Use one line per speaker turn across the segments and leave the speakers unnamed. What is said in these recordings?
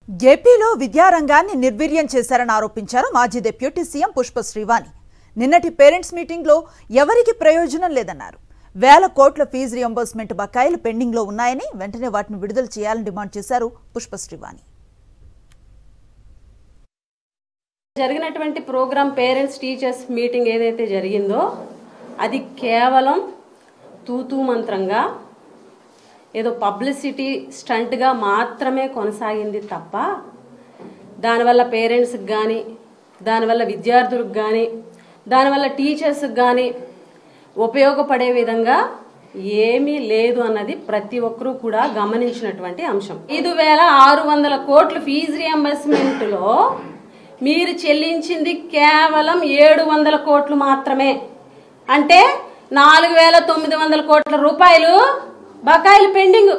ఏపీలో విద్యారంగాన్ని నిర్వీర్యం చేశారని ఆరోపించారు మాజీ డిప్యూటీ సీఎం పుష్ప శ్రీవాణి. నిన్నటి పేరెంట్స్ మీటింగ్లో ఎవరికి ప్రయోజనం లేదన్నారు. వేల కోట్ల ఫీజు రియంబర్స్మెంట్ బకాయిలు పెండింగ్లో ఉన్నాయని వెంటనే వాటిని విడుదల చేయాలని డిమాండ్ చేశారు పుష్ప శ్రీవాణి.
జరిగినటువంటి ప్రోగ్రామ్ పేరెంట్స్ టీచర్స్ మీటింగ్ ఏదైతే జరిగిందో అది కేవలం తూతూ మంత్రంగా ఏదో పబ్లిసిటీ స్టంట్గా మాత్రమే కొనసాగింది తప్ప దానివల్ల పేరెంట్స్కి కానీ దానివల్ల విద్యార్థులకు కానీ దానివల్ల టీచర్స్కి కానీ ఉపయోగపడే విధంగా ఏమీ లేదు అన్నది ప్రతి ఒక్కరూ కూడా గమనించినటువంటి అంశం. 5,600 కోట్ల ఫీజు రియంబర్స్మెంట్లో మీరు చెల్లించింది కేవలం 700 కోట్లు మాత్రమే. అంటే 4,900 కోట్ల రూపాయలు బకాయిలు పెండింగ్.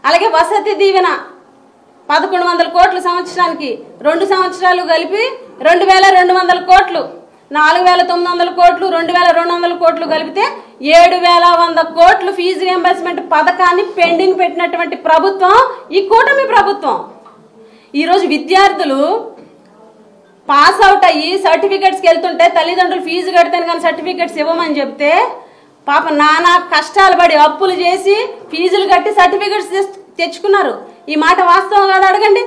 అలాగే వసతి దీవెన 1,100 కోట్లు సంవత్సరానికి, 2 సంవత్సరాలు కలిపి 2,200 కోట్లు, 4,900 కోట్లు, 2,200 కోట్లు కలిపితే 7,100 కోట్లు ఫీజు రియంబర్స్మెంట్ పథకాన్ని పెండింగ్ పెట్టినటువంటి ప్రభుత్వం ఈ కూటమి ప్రభుత్వం. ఈరోజు విద్యార్థులు పాస్ అవుట్ అయ్యి సర్టిఫికెట్స్కి వెళ్తుంటే తల్లిదండ్రులు ఫీజు కడితేనే కానీ సర్టిఫికెట్స్ ఇవ్వమని చెప్తే పాప నానా కష్టాలు పడి అప్పులు చేసి ఫీజులు కట్టి సర్టిఫికెట్స్ తెచ్చుకున్నారు. ఈ మాట వాస్తవం కాదు, అడగండి.